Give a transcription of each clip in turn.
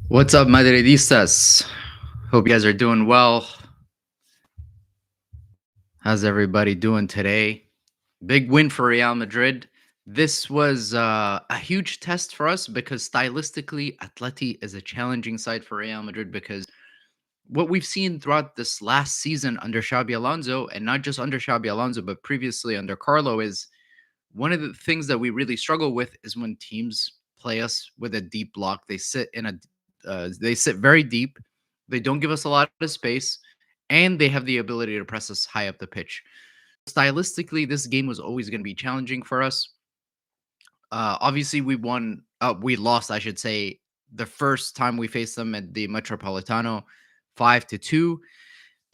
What's up, Madridistas? Hope you guys are doing well. How's everybody doing today? Big win for Real Madrid. This was a huge test for us because stylistically, Atleti is a challenging side for Real Madrid because what we've seen throughout this last season under Shabi Alonso, and not just under Shabi Alonso, but previously under Carlo, is one of the things that we really struggle with is when teams play us with a deep block. They sit very deep. They don't give us a lot of space, and they have the ability to press us high up the pitch. Stylistically, this game was always going to be challenging for us. Obviously, we lost, I should say, the first time we faced them at the Metropolitano, 5-2.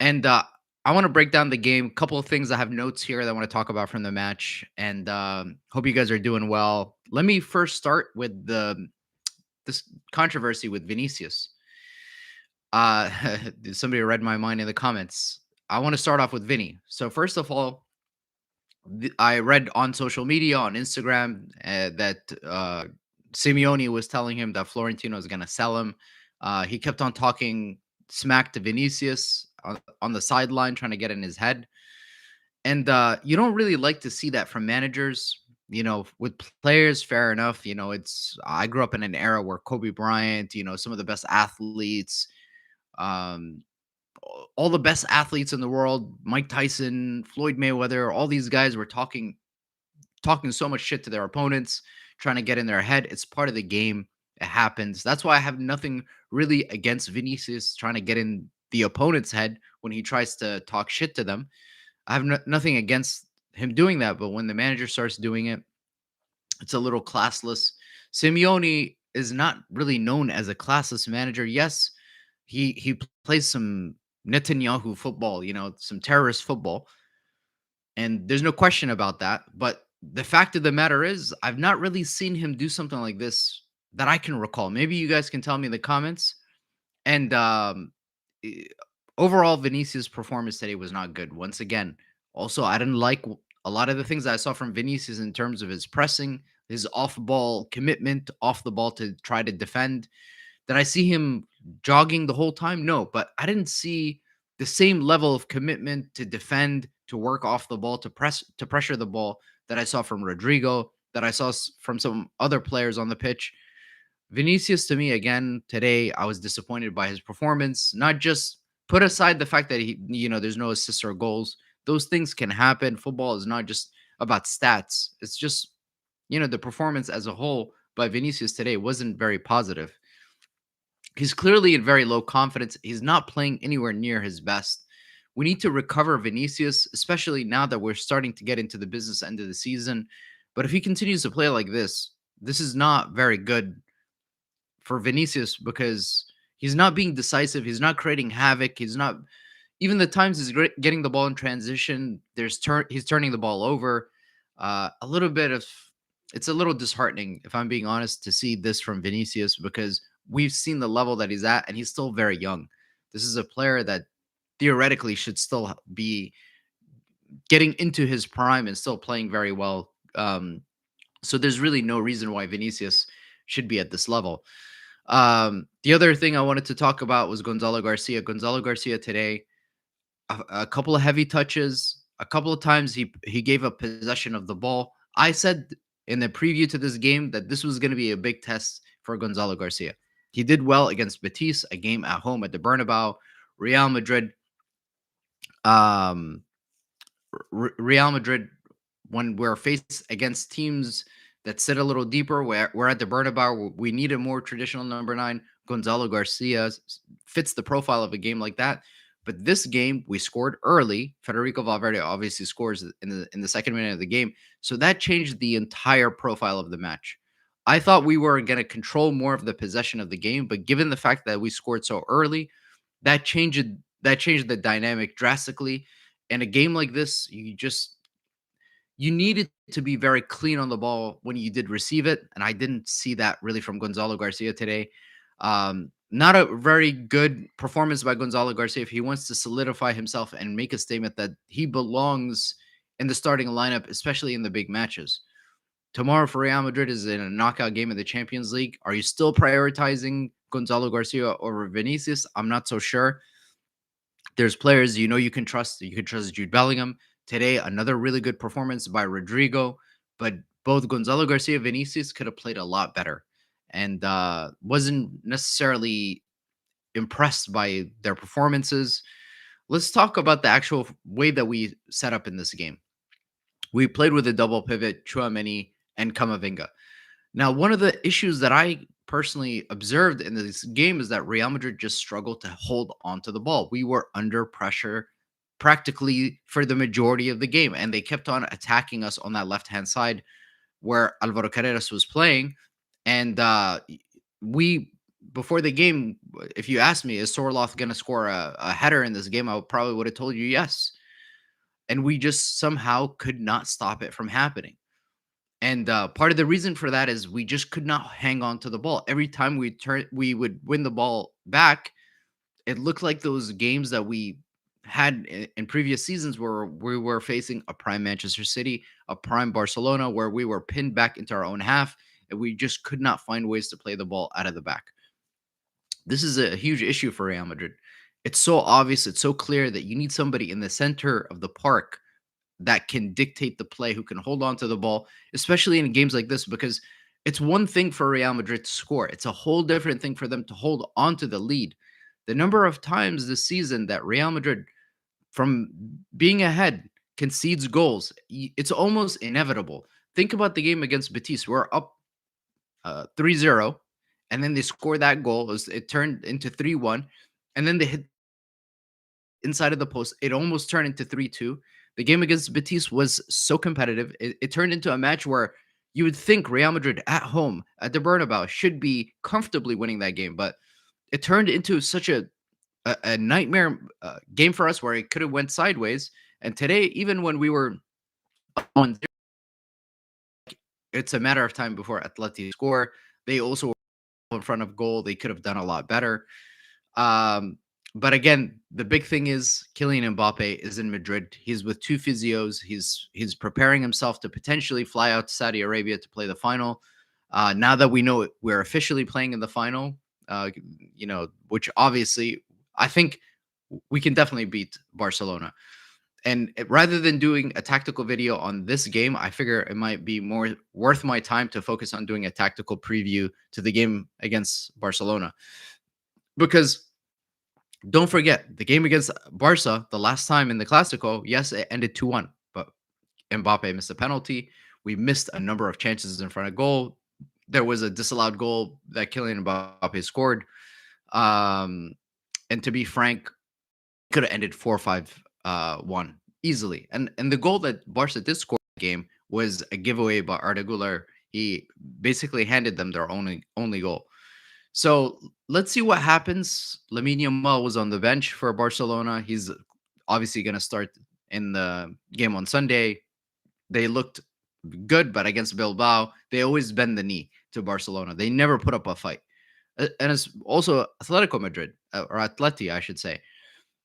And I want to break down the game. A couple of things I have notes here that I want to talk about from the match, and hope you guys are doing well. Let me first start with this controversy with Vinicius. Uh, somebody read my mind in the comments. I want to start off with Vinny. So first of all, I read on social media on Instagram that Simeone was telling him that Florentino is going to sell him. He kept on talking smack to Vinicius on the sideline, trying to get in his head. And you don't really like to see that from managers. With players, fair enough. I grew up in an era where Kobe Bryant, some of the best athletes, um, all the best athletes in the world, Mike Tyson, Floyd Mayweather, all these guys were talking so much shit to their opponents, trying to get in their head. It's part of the game. It happens. That's why I have nothing really against Vinicius trying to get in the opponent's head when he tries to talk shit to them. I have nothing against him doing that, but when the manager starts doing it, it's a little classless. Simeone is not really known as a classless manager. Yes, he plays some Netanyahu football, some terrorist football, and there's no question about that. But the fact of the matter is, I've not really seen him do something like this that I can recall. Maybe you guys can tell me in the comments. And eh, overall, Vinicius' performance today was not good. Once again, also, I didn't like a lot of the things that I saw from Vinicius in terms of his pressing, his off-ball commitment, off the ball to try to defend. Did I see him jogging the whole time? No, but I didn't see the same level of commitment to defend, to work off the ball, to pressure the ball that I saw from Rodrigo, that I saw from some other players on the pitch. Vinicius, to me, again, today, I was disappointed by his performance. Not just put aside the fact that there's no assists or goals. Those things can happen. Football is not just about stats. It's just, the performance as a whole by Vinicius today wasn't very positive. He's clearly in very low confidence. He's not playing anywhere near his best. We need to recover Vinicius, especially now that we're starting to get into the business end of the season. But if he continues to play like this is not very good for Vinicius because he's not being decisive. He's not creating havoc. He's not even the times he's getting the ball in transition. He's turning the ball over. A little bit of It's a little disheartening, if I'm being honest, to see this from Vinicius because we've seen the level that he's at, and he's still very young. This is a player that theoretically should still be getting into his prime and still playing very well. So there's really no reason why Vinicius should be at this level. The other thing I wanted to talk about was Gonzalo Garcia. Gonzalo Garcia today, a couple of heavy touches, a couple of times he gave up possession of the ball. I said in the preview to this game that this was going to be a big test for Gonzalo Garcia. He did well against Betis, a game at home at the Bernabeu. Real Madrid, um, Real Madrid, when we're faced against teams that sit a little deeper, we're at the Bernabeu. We need a more traditional number 9. Gonzalo Garcia fits the profile of a game like that. But this game, we scored early. Federico Valverde obviously scores in the second minute of the game. So that changed the entire profile of the match. I thought we were going to control more of the possession of the game, but given the fact that we scored so early, that changed the dynamic drastically. In a game like this, you needed to be very clean on the ball when you did receive it, and I didn't see that really from Gonzalo Garcia today. Not a very good performance by Gonzalo Garcia if he wants to solidify himself and make a statement that he belongs in the starting lineup, especially in the big matches. Tomorrow for Real Madrid is in a knockout game of the Champions League. Are you still prioritizing Gonzalo Garcia over Vinicius. I'm not so sure. There's players you can trust. You can trust Jude Bellingham. Today, another really good performance by Rodrigo, but both Gonzalo Garcia and Vinicius could have played a lot better, and wasn't necessarily impressed by their performances. Let's talk about the actual way that we set up in this game. We played with a double pivot, Chouameni and Camavinga. Now, one of the issues that I personally observed in this game is that Real Madrid just struggled to hold onto the ball. We were under pressure practically for the majority of the game, and they kept on attacking us on that left hand side where Alvaro Carreras was playing. And we, before the game, if you asked me, is Sorloth going to score a header in this game? I probably would have told you yes. And we just somehow could not stop it from happening. And part of the reason for that is we just could not hang on to the ball. Every time we would win the ball back. It looked like those games that we had in previous seasons where we were facing a prime Manchester City, a prime Barcelona, where we were pinned back into our own half, and we just could not find ways to play the ball out of the back. This is a huge issue for Real Madrid. It's so obvious, it's so clear that you need somebody in the center of the park that can dictate the play, who can hold on to the ball, especially in games like this, because it's one thing for Real Madrid to score. It's a whole different thing for them to hold on to the lead. The number of times this season that Real Madrid, from being ahead, concedes goals, it's almost inevitable. Think about the game against Betis. We're up 3-0, and then they score that goal. It turned into 3-1, and then they hit inside of the post. It almost turned into 3-2. The game against Betis was so competitive. It turned into a match where you would think Real Madrid at home at the Bernabeu should be comfortably winning that game, but it turned into such a nightmare game for us where it could have went sideways. And today, even when we were on, it's a matter of time before Atleti score. They also were in front of goal. They could have done a lot better. Um, but again, the big thing is Kylian Mbappe is in Madrid. He's with two physios. He's preparing himself to potentially fly out to Saudi Arabia to play the final. Now that we know we're officially playing in the final, which obviously I think we can definitely beat Barcelona. And rather than doing a tactical video on this game, I figure it might be more worth my time to focus on doing a tactical preview to the game against Barcelona. Because don't forget, the game against Barca, the last time in the Clasico, yes, it ended 2-1, but Mbappe missed a penalty. We missed a number of chances in front of goal. There was a disallowed goal that Kylian Mbappe scored. And to be frank, could have ended 4-5-1 easily. And the goal that Barca did score in the game was a giveaway by Arda Güler. He basically handed them their only goal. So let's see what happens. Lamine Yamal was on the bench for Barcelona. He's obviously going to start in the game on Sunday. They looked good, but against Bilbao, they always bend the knee to Barcelona. They never put up a fight. And it's also Atletico Madrid, or Atleti, I should say.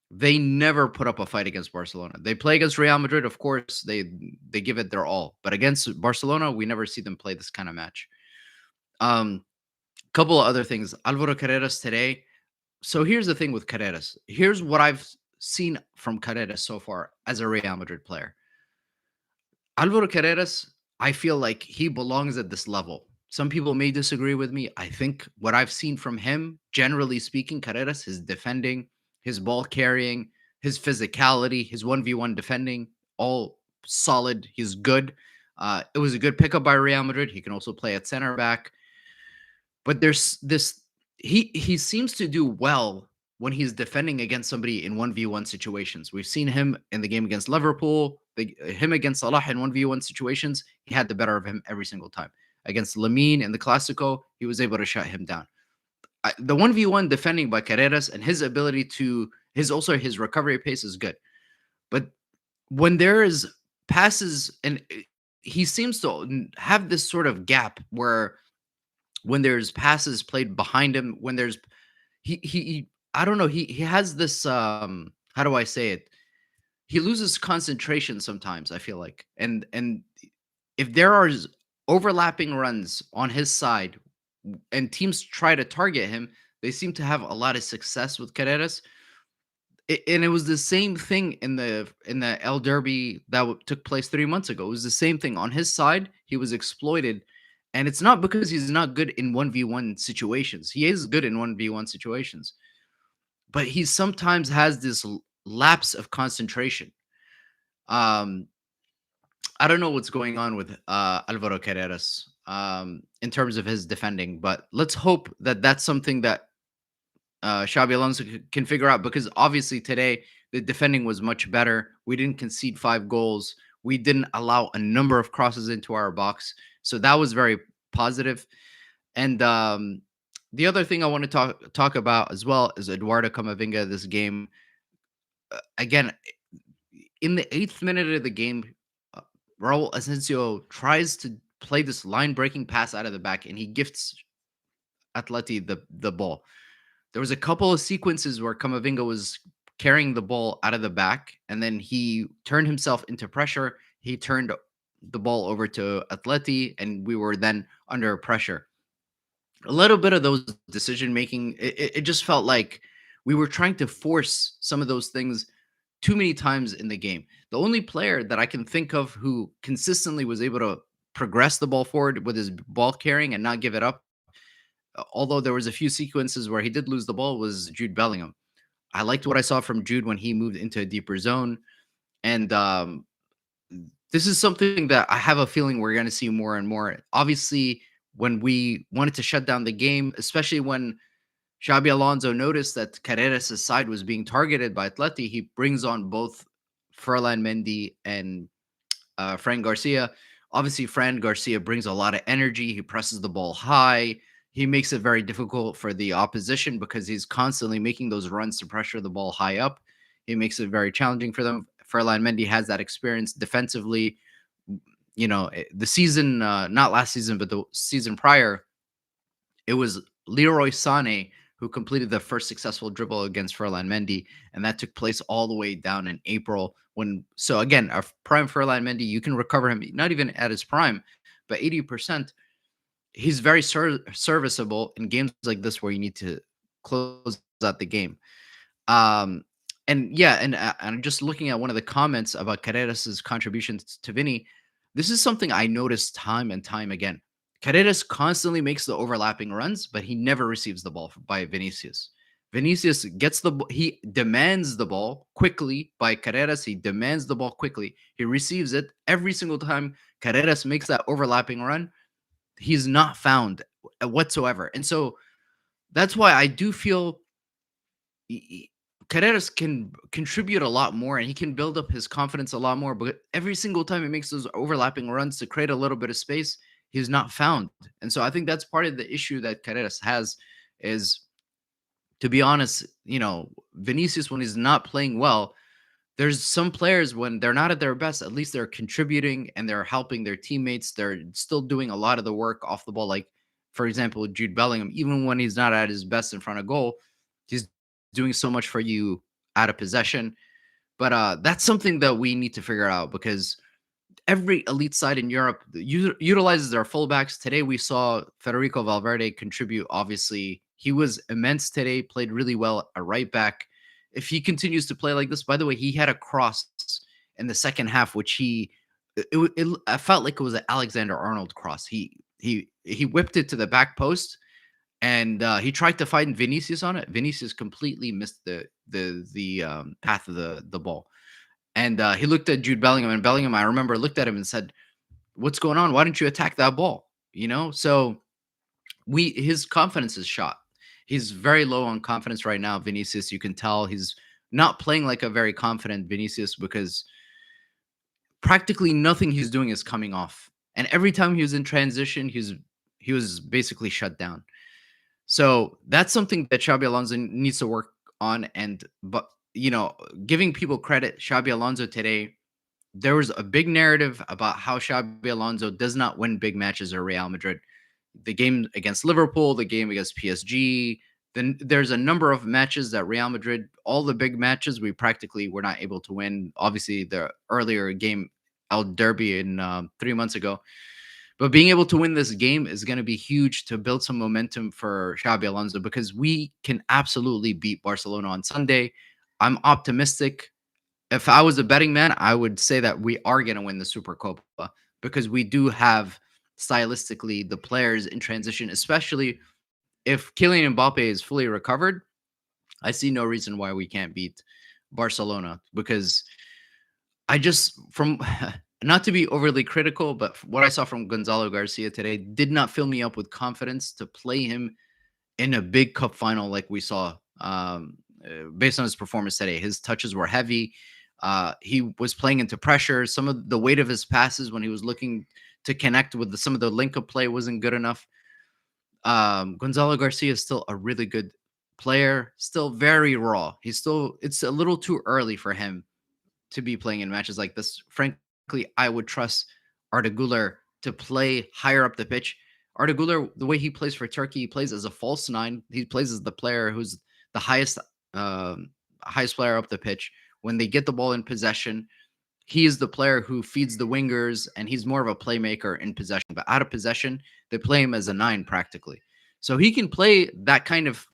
They never put up a fight against Barcelona. They play against Real Madrid, of course, they give it their all. But against Barcelona, we never see them play this kind of match. Couple of other things. Alvaro Carreras today. So here's the thing with Carreras. Here's what I've seen from Carreras so far as a Real Madrid player. Alvaro Carreras, I feel like he belongs at this level. Some people may disagree with me. I think what I've seen from him, generally speaking, Carreras, his defending, his ball carrying, his physicality, his 1v1 defending, all solid. He's good. It was a good pickup by Real Madrid. He can also play at center back. But there's this he seems to do well when he's defending against somebody in 1v1 situations. We've seen him in the game against Liverpool, him against Salah in 1v1 situations. He had the better of him every single time. Against Lamine in the Clasico, he was able to shut him down. The 1v1 defending by Carreras and his ability to his recovery pace is good. But when there is passes, and he seems to have this sort of gap where when there's passes played behind him, when there's he I don't know, he has this how do I say it? He loses concentration sometimes, I feel like. And if there are overlapping runs on his side and teams try to target him, They seem to have a lot of success with Carreras. And it was the same thing in the El Derby that took place 3 months ago. It was the same thing on his side. He was exploited, and it's not because he's not good in 1v1 situations. He is good in 1v1 situations, but he sometimes has this lapse of concentration. Um, I don't know what's going on with Alvaro Carreras in terms of his defending, but let's hope that that's something that Shabi Alonso can figure out, because obviously today the defending was much better. We didn't concede 5 goals. We didn't allow a number of crosses into our box, so that was very positive. And the other thing I want to talk about as well is Eduardo Camavinga. This game again, in the 8th minute of the game, uh, Raul Asensio tries to play this line breaking pass out of the back, and he gifts Atleti the ball. There was a couple of sequences where Camavinga was carrying the ball out of the back, and then he turned himself into pressure. He turned the ball over to Atleti, and we were then under pressure. A little bit of those decision making, it just felt like we were trying to force some of those things too many times in the game. The only player that I can think of who consistently was able to progress the ball forward with his ball carrying and not give it up, although there was a few sequences where he did lose the ball, was Jude Bellingham. I liked what I saw from Jude when he moved into a deeper zone, and this is something that I have a feeling we're going to see more and more. Obviously, when we wanted to shut down the game, especially when Shabi Alonso noticed that Carreras' side was being targeted by Atleti, he brings on both Ferland Mendy and Fran Garcia. Obviously, Fran Garcia brings a lot of energy. He presses the ball high. He makes it very difficult for the opposition because he's constantly making those runs to pressure the ball high up. He makes it very challenging for them. Ferland Mendy has that experience defensively. The season, not last season, but the season prior, it was Leroy Sané who completed the first successful dribble against Ferland Mendy, and that took place all the way down in April. So again, our prime Ferland Mendy, you can recover him not even at his prime, but 80%. He's very serviceable in games like this where you need to close out the game. Um, and yeah, and just looking at one of the comments about Carreras's contributions to Vini, this is something I noticed time and time again. Carreras constantly makes the overlapping runs, but he never receives the ball by Vinicius. Vinicius gets he demands the ball quickly by Carreras. He demands the ball quickly. He receives it every single time Carreras makes that overlapping run. He's not found whatsoever. And so that's why I do feel Carreras can contribute a lot more, and he can build up his confidence a lot more. But every single time he makes those overlapping runs to create a little bit of space, he's not found. And so I think that's part of the issue that Carreras has is, to be honest, Vinicius, when he's not playing well, there's some players when they're not at their best, at least they're contributing and they're helping their teammates. They're still doing a lot of the work off the ball. Like, for example, Jude Bellingham, even when he's not at his best in front of goal, he's doing so much for you out of possession. But that's something that we need to figure out, because every elite side in Europe utilizes their fullbacks. Today we saw Federico Valverde contribute. Obviously, he was immense today, played really well at right back. If he continues to play like this, by the way, he had a cross in the second half, which I felt like it was an Alexander Arnold cross. He whipped it to the back post, and he tried to find Vinicius on it. Vinicius completely missed the path of the ball. And he looked at Jude Bellingham, and Bellingham, I remember, looked at him and said, "What's going on? Why didn't you attack that ball?" So his confidence is shot. He's very low on confidence right now. Vinicius, you can tell he's not playing like a very confident Vinicius, because practically nothing he's doing is coming off. And every time he was in transition, he was basically shut down. So that's something that Shabi Alonso needs to work on. But giving people credit, Shabi Alonso today, there was a big narrative about how Shabi Alonso does not win big matches at Real Madrid. The game against Liverpool, the game against PSG, then there's a number of matches that Real Madrid, all the big matches, we practically were not able to win. Obviously, the earlier game, El Derby, in 3 months ago. But being able to win this game is going to be huge to build some momentum for Shabi Alonso because we can absolutely beat Barcelona on Sunday. I'm optimistic. If I was a betting man, I would say that we are going to win the Supercopa because we do have stylistically the players in transition, especially if Kylian Mbappe is fully recovered. I see no reason why we can't beat Barcelona because I just from not to be overly critical, but what I saw from Gonzalo Garcia today did not fill me up with confidence to play him in a big cup final like we saw. Based on his performance today, his touches were heavy. He was playing into pressure. Some of the weight of his passes when he was looking to connect with some of the link up play wasn't good enough. Gonzalo Garcia is still a really good player, still very raw. It's a little too early for him to be playing in matches like this. Frankly, I would trust Arda Güler to play higher up the pitch. Arda Güler, the way he plays for Turkey, he plays as a false nine. He plays as the player who's the um, highest player up the pitch. When they get the ball in possession, he is the player who feeds the wingers, and he's more of a playmaker in possession. But out of possession, they play him as a nine practically. So he can play that kind of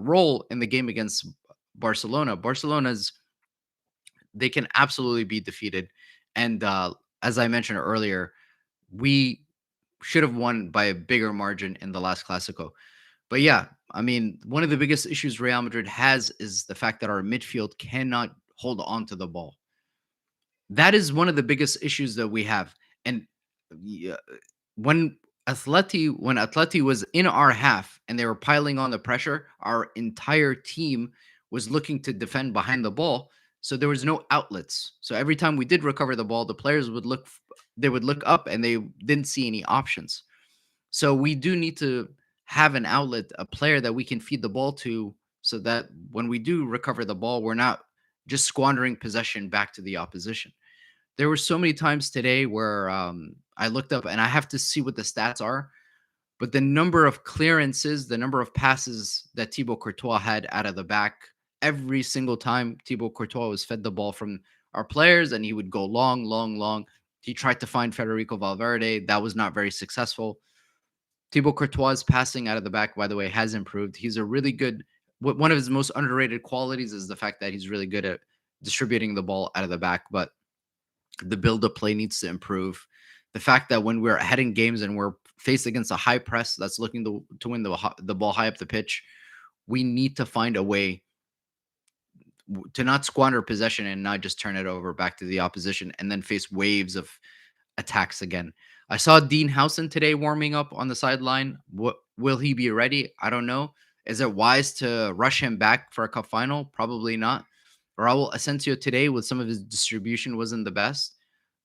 role in the game against Barcelona. Barcelona's they can absolutely be defeated. And as I mentioned earlier, we should have won by a bigger margin in the last Clasico. But yeah, I mean, one of the biggest issues Real Madrid has is the fact that our midfield cannot hold on to the ball. That is one of the biggest issues that we have. And yeah, when when Atleti was in our half and they were piling on the pressure, our entire team was looking to defend behind the ball. So there was no outlets. So every time we did recover the ball, the players they would look up and they didn't see any options. So we do need to have an outlet, a player that we can feed the ball to so that when we do recover the ball, we're not just squandering possession back to the opposition. There were so many times today where I looked up and I have to see what the stats are, but the number of clearances, the number of passes that Thibaut Courtois had out of the back, every single time Thibaut Courtois was fed the ball from our players and he would go long, long, long. He tried to find Federico Valverde. That was not very successful. Thibaut Courtois' passing out of the back, by the way, has improved. He's a really good, one of his most underrated qualities is the fact that he's really good at distributing the ball out of the back. But the build up play needs to improve. The fact that when we're ahead in games and we're faced against a high press that's looking to win the ball high up the pitch, we need to find a way to not squander possession and not just turn it over back to the opposition and then face waves of attacks again. I saw Dean Howson today warming up on the sideline. What will he be ready? I don't know. Is it wise to rush him back for a cup final? Probably not. Raul Asensio today with some of his distribution wasn't the best.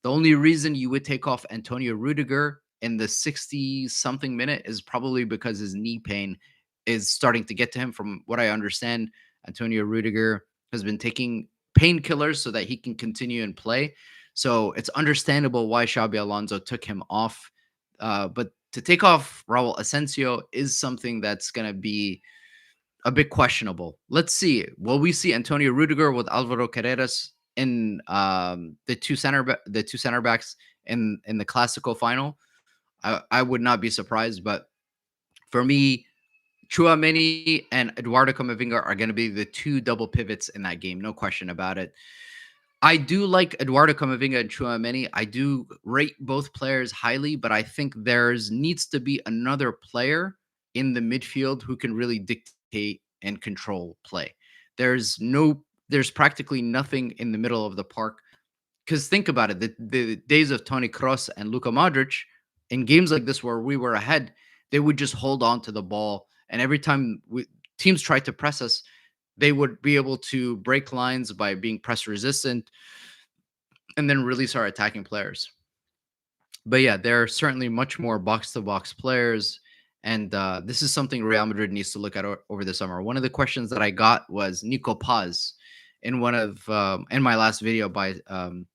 The only reason you would take off Antonio Rudiger in the 60 something minute is probably because his knee pain is starting to get to him. From what I understand, Antonio Rudiger has been taking painkillers so that he can continue and play. So it's understandable why Shabi Alonso took him off. But to take off Raul Asensio is something that's going to be a bit questionable. Let's see. Will we see Antonio Rudiger with Alvaro Carreras in the two center backs in the Clasico final? I would not be surprised. But for me, Chouameni and Eduardo Camavinga are going to be the two double pivots in that game. No question about it. I do like Eduardo Camavinga and Chouameni. I do rate both players highly, but I think there's needs to be another player in the midfield who can really dictate and control play. There's practically nothing in the middle of the park. Because think about it, the days of Toni Kroos and Luka Modric, in games like this where we were ahead, they would just hold on to the ball, and every time teams tried to press us, they would be able to break lines by being press resistant and then release our attacking players. But yeah, there are certainly much more box to box players. And this is something Real Madrid needs to look at over the summer. One of the questions that I got was Nico Paz in in my last video by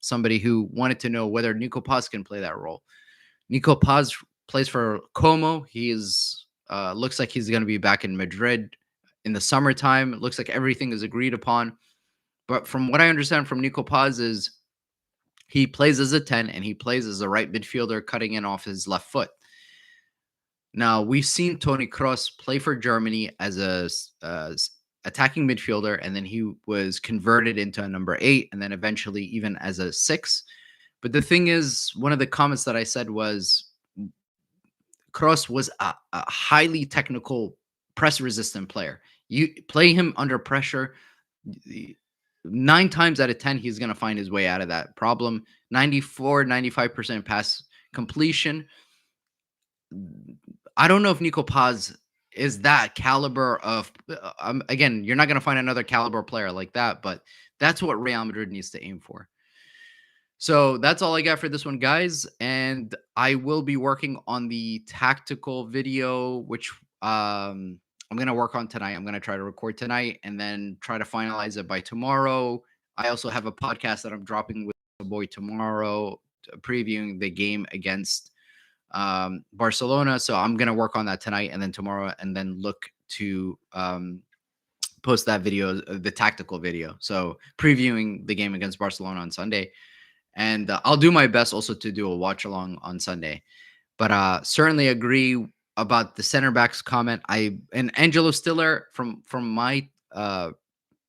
somebody who wanted to know whether Nico Paz can play that role. Nico Paz plays for Como. He is looks like he's going to be back in Madrid in the summertime. It looks like everything is agreed upon. But from what I understand from Nico Paz is He plays as a 10 and he plays as a right midfielder cutting in off his left foot. Now, we've seen Toni Kroos play for Germany as attacking midfielder, and then he was converted into a number 8, and then eventually even as a 6. But the thing is, one of the comments that I said was Kroos was a highly technical press resistant player. You play him under pressure, 9 times out of 10, he's going to find his way out of that problem. 94, 95% pass completion. I don't know if Nico Paz is that caliber of. Again, you're not going to find another caliber player like that, but that's what Real Madrid needs to aim for. So that's all I got for this one, guys. And I will be working on the tactical video, which I'm going to work on tonight. I'm going to try to record tonight and then try to finalize it by tomorrow. I also have a podcast that I'm dropping with the boy tomorrow, previewing the game against Barcelona. So I'm going to work on that tonight and then tomorrow, and then look to post that video, the tactical video. So previewing the game against Barcelona on Sunday. And I'll do my best also to do a watch along on Sunday. But certainly agree about the center backs comment. And Angelo Stiller from my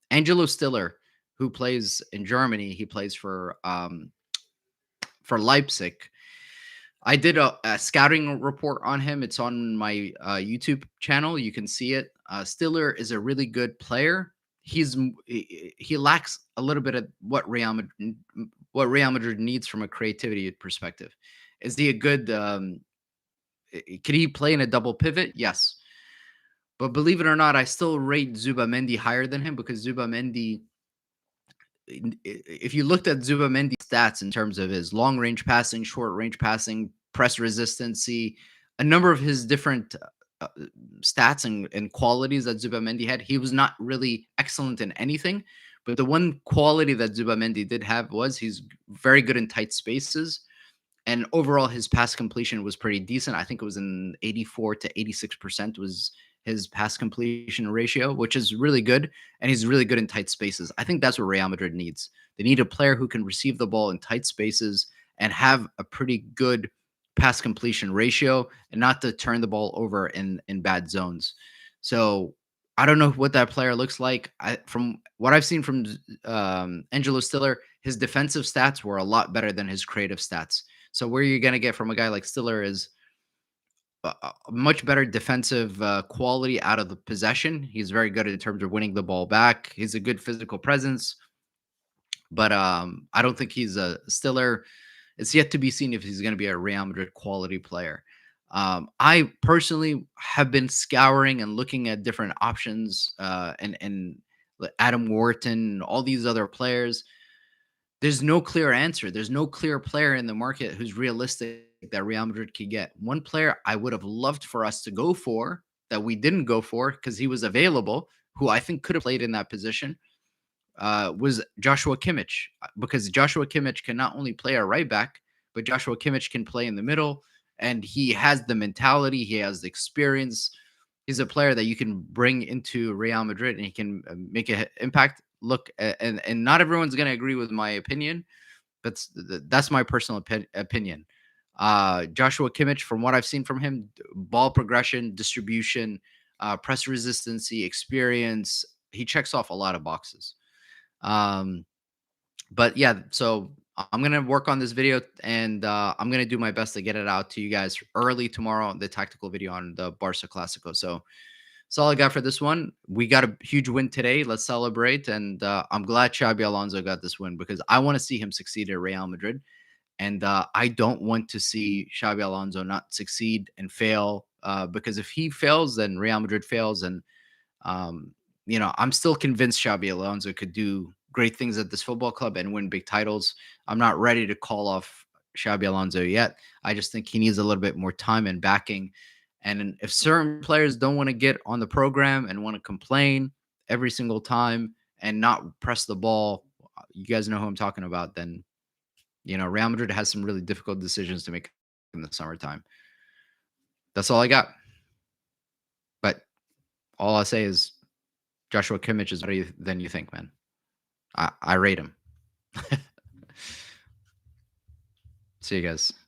Angelo Stiller, who plays in Germany, he plays for Leipzig. I did a scouting report on him. It's on my YouTube channel. You can see it. Stiller is a really good player. He lacks a little bit of what Real Madrid needs from a creativity perspective. Is he a good? Could he play in a double pivot? Yes, but believe it or not, I still rate Zubamendi higher than him, because Zubamendi, if you looked at Zubamendi's stats in terms of his long range passing, short range passing, press resistancy, a number of his different stats and qualities that Zubamendi had, he was not really excellent in anything. But the one quality that Zubamendi did have was he's very good in tight spaces. And overall, his pass completion was pretty decent. I think it was in 84 to 86% was his pass completion ratio, which is really good. And he's really good in tight spaces. I think that's what Real Madrid needs. They need a player who can receive the ball in tight spaces and have a pretty good pass completion ratio, and not to turn the ball over in bad zones. So I don't know what that player looks like. From what I've seen from Angelo Stiller, his defensive stats were a lot better than his creative stats. So where you're going to get from a guy like Stiller is a much better defensive quality out of the possession. He's very good in terms of winning the ball back. He's a good physical presence, but I don't think he's a Stiller. It's yet to be seen if he's going to be a Real Madrid quality player. I personally have been scouring and looking at different options, and Adam Wharton, all these other players. There's no clear answer. There's no clear player in the market who's realistic that Real Madrid could get. One player I would have loved for us to go for that we didn't go for because he was available, who I think could have played in that position, was Joshua Kimmich, because Joshua Kimmich can not only play a right back, but Joshua Kimmich can play in the middle, and he has the mentality, he has the experience. He's a player that you can bring into Real Madrid, and he can make an impact. Look, and not everyone's going to agree with my opinion, but that's my personal opinion. Joshua Kimmich, from what I've seen from him, ball progression, distribution, press resistancy, experience, he checks off a lot of boxes. Um, but yeah, so I'm gonna work on this video, and I'm gonna do my best to get it out to you guys early tomorrow, the tactical video on the Barca Classico. So that's all I got for this one. We got a huge win today. Let's celebrate, and I'm glad Shabi Alonso got this win, because I want to see him succeed at Real Madrid, and I don't want to see Shabi Alonso not succeed and fail, because if he fails, then Real Madrid fails, and um, I'm still convinced Shabi Alonso could do great things at this football club and win big titles. I'm not ready to call off Shabi Alonso yet. I just think he needs a little bit more time and backing. And if certain players don't want to get on the program and want to complain every single time and not press the ball, you guys know who I'm talking about, then, Real Madrid has some really difficult decisions to make in the summertime. That's all I got. But all I say is Joshua Kimmich is better than you think, man. I rate him. See you guys.